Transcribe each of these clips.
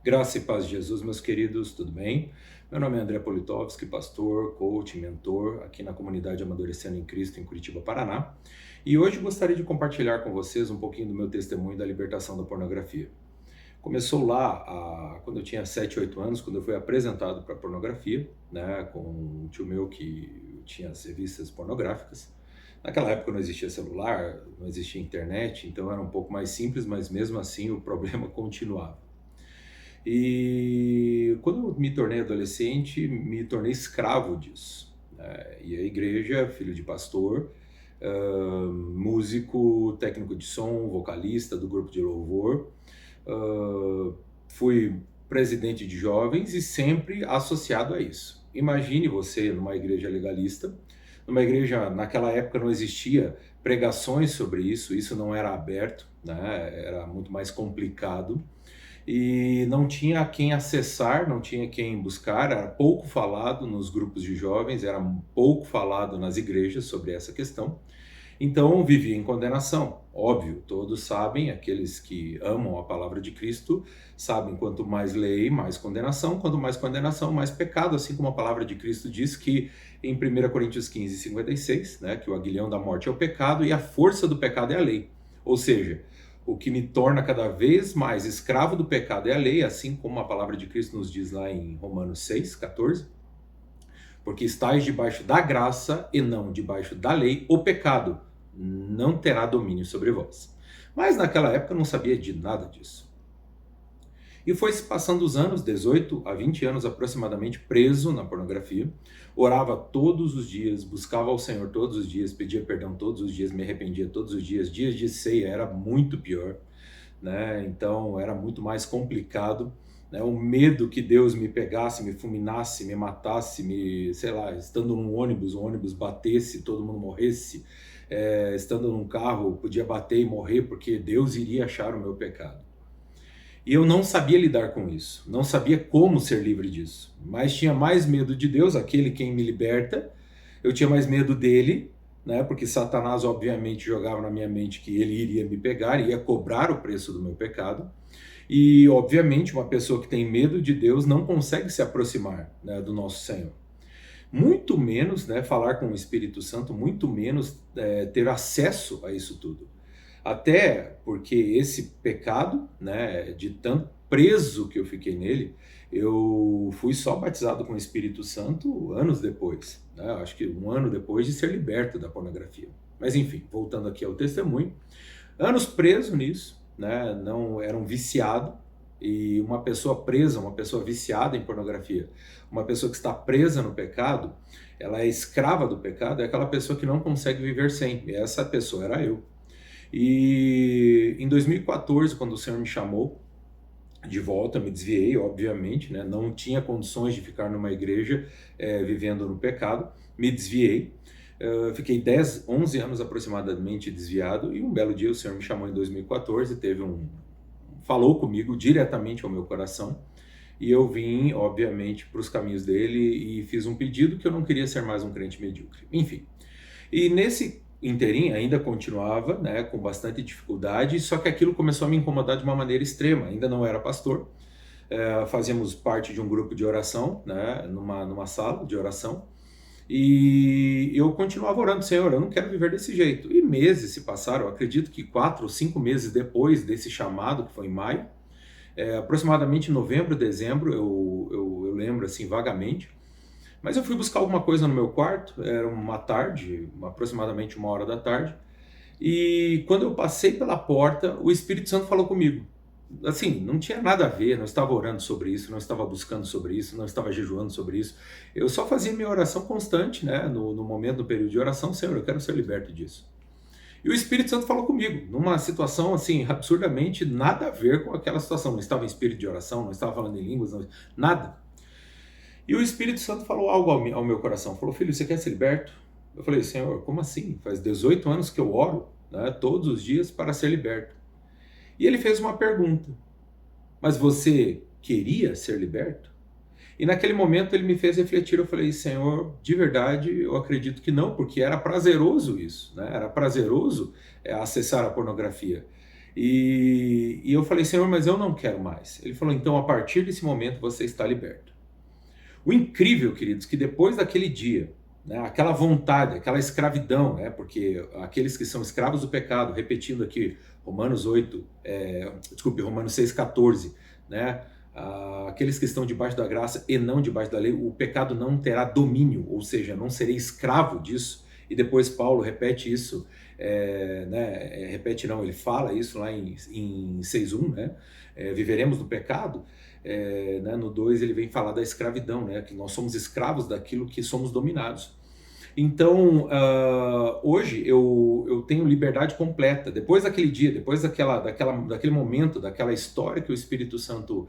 Graça e paz de Jesus, meus queridos, tudo bem? Meu nome é André Politovski, pastor, coach, mentor, aqui na comunidade Amadurecendo em Cristo, em Curitiba, Paraná. E hoje gostaria de compartilhar com vocês um pouquinho do meu testemunho da libertação da pornografia. Começou lá, quando eu tinha 7, 8 anos, quando eu fui apresentado para a pornografia, né, com um tio meu que tinha as revistas pornográficas. Naquela época não existia celular, não existia internet, então era um pouco mais simples, mas mesmo assim o problema continuava. E quando eu me tornei adolescente, me tornei escravo disso, né? E a igreja, filho de pastor, músico, técnico de som, vocalista do grupo de louvor, fui presidente de jovens e sempre associado a isso. Imagine você numa igreja legalista, numa igreja, naquela época não existia pregações sobre isso, isso não era aberto, né? Era muito mais complicado e não tinha quem acessar, não tinha quem buscar, era pouco falado nos grupos de jovens, era pouco falado nas igrejas sobre essa questão. Então vivia em condenação. Óbvio, todos sabem, aqueles que amam a palavra de Cristo, sabem quanto mais lei, mais condenação, quanto mais condenação, mais pecado, assim como a palavra de Cristo diz que em 1 Coríntios 15, 56, né, que o aguilhão da morte é o pecado e a força do pecado é a lei. Ou seja, o que me torna cada vez mais escravo do pecado é a lei, assim como a palavra de Cristo nos diz lá em Romanos 6, 14. Porque estáis debaixo da graça e não debaixo da lei, o pecado não terá domínio sobre vós. Mas naquela época eu não sabia de nada disso. E foi se passando os anos, 18 a 20 anos aproximadamente, preso na pornografia. Orava todos os dias, buscava ao Senhor todos os dias, pedia perdão todos os dias, me arrependia todos os dias. Dias de ceia era muito pior, né? Então era muito mais complicado. Né? O medo que Deus me pegasse, me fulminasse, me matasse, sei lá, estando num ônibus, o ônibus batesse, todo mundo morresse. Estando num carro, podia bater e morrer, porque Deus iria achar o meu pecado. E eu não sabia lidar com isso, não sabia como ser livre disso, mas tinha mais medo de Deus, aquele quem me liberta, eu tinha mais medo dele, né, porque Satanás obviamente jogava na minha mente que ele iria me pegar, ia cobrar o preço do meu pecado, e obviamente uma pessoa que tem medo de Deus não consegue se aproximar, né, do nosso Senhor. Muito menos, né, falar com o Espírito Santo, muito menos ter acesso a isso tudo. Até porque esse pecado, né, de tão preso que eu fiquei nele, eu fui só batizado com o Espírito Santo anos depois, né? Acho que um ano depois de ser liberto da pornografia. Mas enfim, voltando aqui ao testemunho, anos preso nisso, né? Não era um viciado, e uma pessoa presa, uma pessoa viciada em pornografia, uma pessoa que está presa no pecado, ela é escrava do pecado, é aquela pessoa que não consegue viver sem. E essa pessoa era eu. E em 2014, quando o Senhor me chamou de volta, me desviei, obviamente, né? Não tinha condições de ficar numa igreja vivendo no pecado, me desviei. Fiquei 10, 11 anos aproximadamente desviado, e um belo dia o Senhor me chamou em 2014, falou comigo diretamente ao meu coração, e eu vim, obviamente, para os caminhos dele e fiz um pedido que eu não queria ser mais um crente medíocre. Enfim, e nesse inteirinho ainda continuava, né, com bastante dificuldade, só que aquilo começou a me incomodar de uma maneira extrema. Ainda não era pastor, fazíamos parte de um grupo de oração, né, numa sala de oração, e eu continuava orando: Senhor, eu não quero viver desse jeito. E meses se passaram, eu acredito que 4 ou 5 meses depois desse chamado, que foi em maio, aproximadamente em novembro, dezembro, eu lembro assim vagamente, mas eu fui buscar alguma coisa no meu quarto, era uma tarde, aproximadamente 1 hora da tarde, e quando eu passei pela porta, o Espírito Santo falou comigo. Assim, não tinha nada a ver, não estava orando sobre isso, não estava buscando sobre isso, não estava jejuando sobre isso. Eu só fazia minha oração constante, né? No momento do período de oração: Senhor, eu quero ser liberto disso. E o Espírito Santo falou comigo, numa situação assim, absurdamente nada a ver com aquela situação. Não estava em espírito de oração, não estava falando em línguas, nada. E o Espírito Santo falou algo ao meu coração, falou: filho, você quer ser liberto? Eu falei: Senhor, como assim? Faz 18 anos que eu oro, né, todos os dias para ser liberto. E ele fez uma pergunta: mas você queria ser liberto? E naquele momento ele me fez refletir. Eu falei: Senhor, de verdade eu acredito que não, porque era prazeroso isso, né? Era prazeroso acessar a pornografia. E eu falei, Senhor, mas eu não quero mais. Ele falou, então a partir desse momento você está liberto. O incrível, queridos, que depois daquele dia, né, aquela vontade, aquela escravidão, né, porque aqueles que são escravos do pecado, repetindo aqui Romanos 8, Romanos 6,14, né, aqueles que estão debaixo da graça e não debaixo da lei, o pecado não terá domínio, ou seja, não serei escravo disso. E depois Paulo repete isso, repete não, ele fala isso lá em 6,1, né, viveremos do pecado. Né, no 2 ele vem falar da escravidão, né, que nós somos escravos daquilo que somos dominados. Então, hoje eu tenho liberdade completa. Depois daquele dia, depois daquele momento, daquela história que o Espírito Santo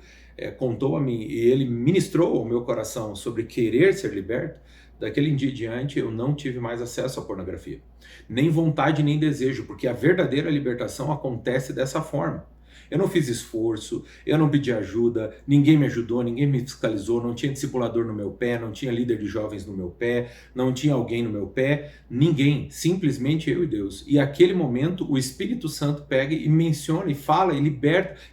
contou a mim e ele ministrou ao meu coração sobre querer ser liberto, daquele dia em diante eu não tive mais acesso à pornografia. Nem vontade, nem desejo, porque a verdadeira libertação acontece dessa forma. Eu não fiz esforço, eu não pedi ajuda, ninguém me ajudou, ninguém me fiscalizou, não tinha discipulador no meu pé, não tinha líder de jovens no meu pé, não tinha alguém no meu pé, ninguém, simplesmente eu e Deus. E aquele momento o Espírito Santo pega e menciona e fala e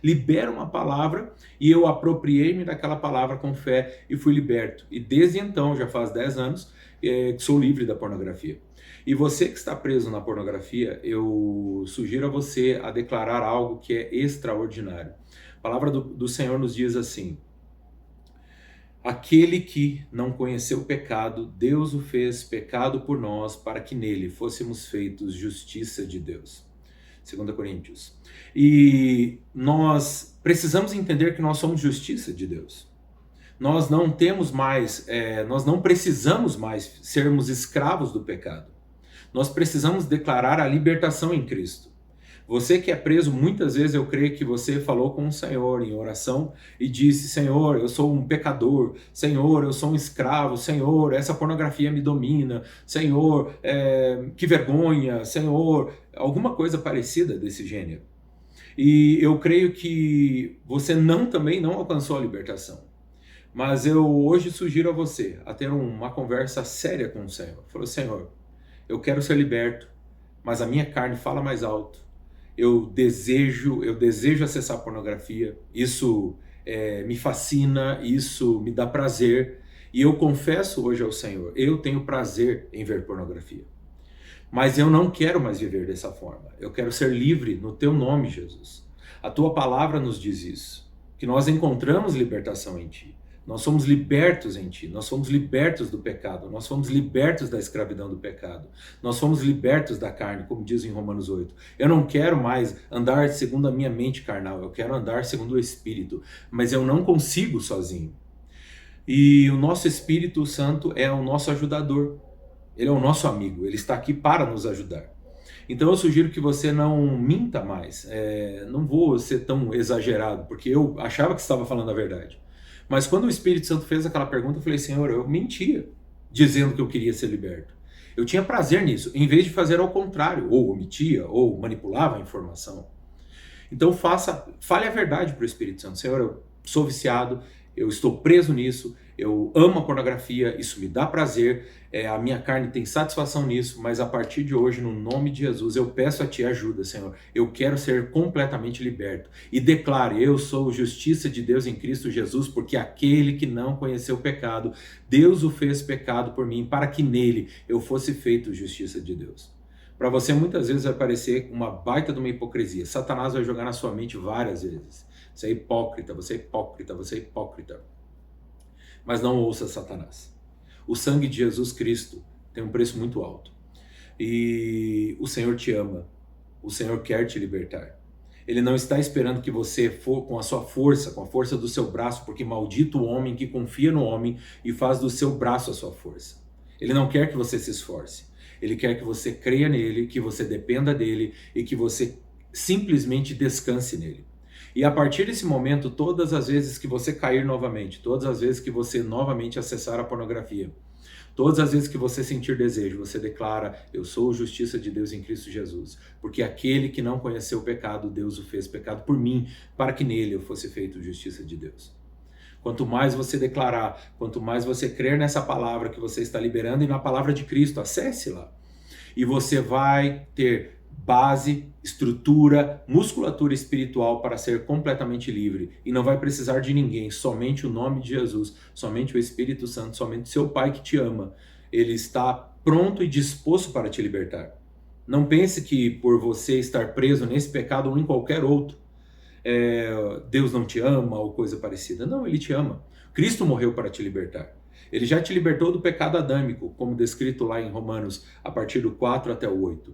libera uma palavra e eu apropriei-me daquela palavra com fé e fui liberto. E desde então, já faz 10 anos, sou livre da pornografia. E você que está preso na pornografia, eu sugiro a você a declarar algo que é extraordinário. A palavra do Senhor nos diz assim: aquele que não conheceu o pecado, Deus o fez pecado por nós, para que nele fôssemos feitos justiça de Deus. 2 Coríntios. E nós precisamos entender que nós somos justiça de Deus. Nós não temos mais, nós não precisamos mais sermos escravos do pecado. Nós precisamos declarar a libertação em Cristo. Você que é preso, muitas vezes eu creio que você falou com o Senhor em oração e disse: Senhor, eu sou um pecador, Senhor, eu sou um escravo, Senhor, essa pornografia me domina, Senhor, que vergonha, Senhor, alguma coisa parecida desse gênero. E eu creio que você também não alcançou a libertação. Mas eu hoje sugiro a você a ter uma conversa séria com o Senhor. Falou: Senhor, eu quero ser liberto, mas a minha carne fala mais alto. Eu desejo acessar a pornografia. Isso me fascina, isso me dá prazer. E eu confesso hoje ao Senhor, eu tenho prazer em ver pornografia. Mas eu não quero mais viver dessa forma. Eu quero ser livre no teu nome, Jesus. A tua palavra nos diz isso, que nós encontramos libertação em ti. Nós somos libertos em ti, nós somos libertos do pecado, nós somos libertos da escravidão do pecado, nós somos libertos da carne, como diz em Romanos 8. Eu não quero mais andar segundo a minha mente carnal, eu quero andar segundo o Espírito, mas eu não consigo sozinho. E o nosso Espírito Santo é o nosso ajudador, ele é o nosso amigo, ele está aqui para nos ajudar. Então eu sugiro que você não minta mais, não vou ser tão exagerado, porque eu achava que estava falando a verdade. Mas quando o Espírito Santo fez aquela pergunta, eu falei: Senhor, eu mentia, dizendo que eu queria ser liberto. Eu tinha prazer nisso, em vez de fazer ao contrário, ou omitia, ou manipulava a informação. Então fale a verdade para o Espírito Santo. Senhor, eu sou viciado, eu estou preso nisso, eu amo a pornografia, isso me dá prazer, a minha carne tem satisfação nisso, mas a partir de hoje, no nome de Jesus, eu peço a ti ajuda, Senhor. Eu quero ser completamente liberto. E declare: eu sou justiça de Deus em Cristo Jesus, porque aquele que não conheceu o pecado, Deus o fez pecado por mim, para que nele eu fosse feito justiça de Deus. Para você, muitas vezes vai parecer uma baita de uma hipocrisia. Satanás vai jogar na sua mente várias vezes: você é hipócrita, você é hipócrita, você é hipócrita. Mas não ouça Satanás. O sangue de Jesus Cristo tem um preço muito alto. E o Senhor te ama. O Senhor quer te libertar. Ele não está esperando que você for com a sua força, com a força do seu braço, porque maldito o homem que confia no homem e faz do seu braço a sua força. Ele não quer que você se esforce. Ele quer que você creia nele, que você dependa dele e que você simplesmente descanse nele. E a partir desse momento, todas as vezes que você cair novamente, todas as vezes que você novamente acessar a pornografia, todas as vezes que você sentir desejo, você declara: eu sou justiça de Deus em Cristo Jesus, porque aquele que não conheceu o pecado, Deus o fez pecado por mim, para que nele eu fosse feito justiça de Deus. Quanto mais você declarar, quanto mais você crer nessa palavra que você está liberando e na palavra de Cristo, acesse lá. E você vai ter base, estrutura, musculatura espiritual para ser completamente livre. E não vai precisar de ninguém, somente o nome de Jesus, somente o Espírito Santo, somente seu Pai que te ama. Ele está pronto e disposto para te libertar. Não pense que por você estar preso nesse pecado ou em qualquer outro, Deus não te ama ou coisa parecida. Não, Ele te ama. Cristo morreu para te libertar. Ele já te libertou do pecado adâmico, como descrito lá em Romanos, a partir do 4 até o 8.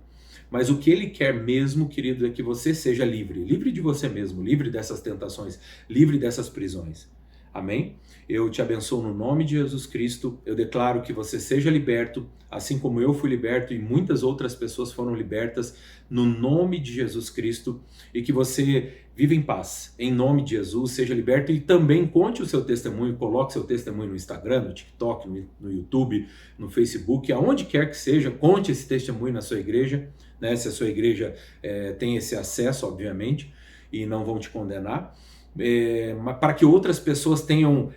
Mas o que Ele quer mesmo, querido, é que você seja livre. Livre de você mesmo, livre dessas tentações, livre dessas prisões. Amém? Eu te abençoo no nome de Jesus Cristo. Eu declaro que você seja liberto, assim como eu fui liberto e muitas outras pessoas foram libertas, no nome de Jesus Cristo, e que você viva em paz, em nome de Jesus, seja liberto e também conte o seu testemunho, coloque seu testemunho no Instagram, no TikTok, no YouTube, no Facebook, aonde quer que seja, conte esse testemunho na sua igreja, né? Se a sua igreja tem esse acesso, obviamente, e não vão te condenar. Para que outras pessoas tenham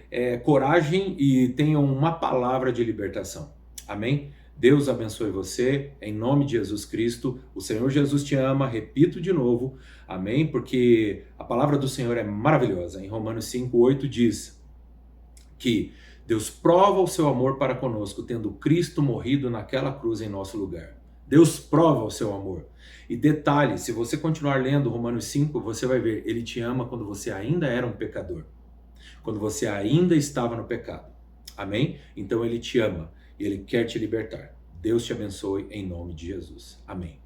coragem e tenham uma palavra de libertação. Amém? Deus abençoe você, em nome de Jesus Cristo. O Senhor Jesus te ama, repito de novo, amém? Porque a palavra do Senhor é maravilhosa. Em Romanos 5:8 diz que Deus prova o seu amor para conosco, tendo Cristo morrido naquela cruz em nosso lugar. Deus prova o seu amor. E detalhe, se você continuar lendo Romanos 5, você vai ver, Ele te ama quando você ainda era um pecador. Quando você ainda estava no pecado. Amém? Então Ele te ama e Ele quer te libertar. Deus te abençoe em nome de Jesus. Amém.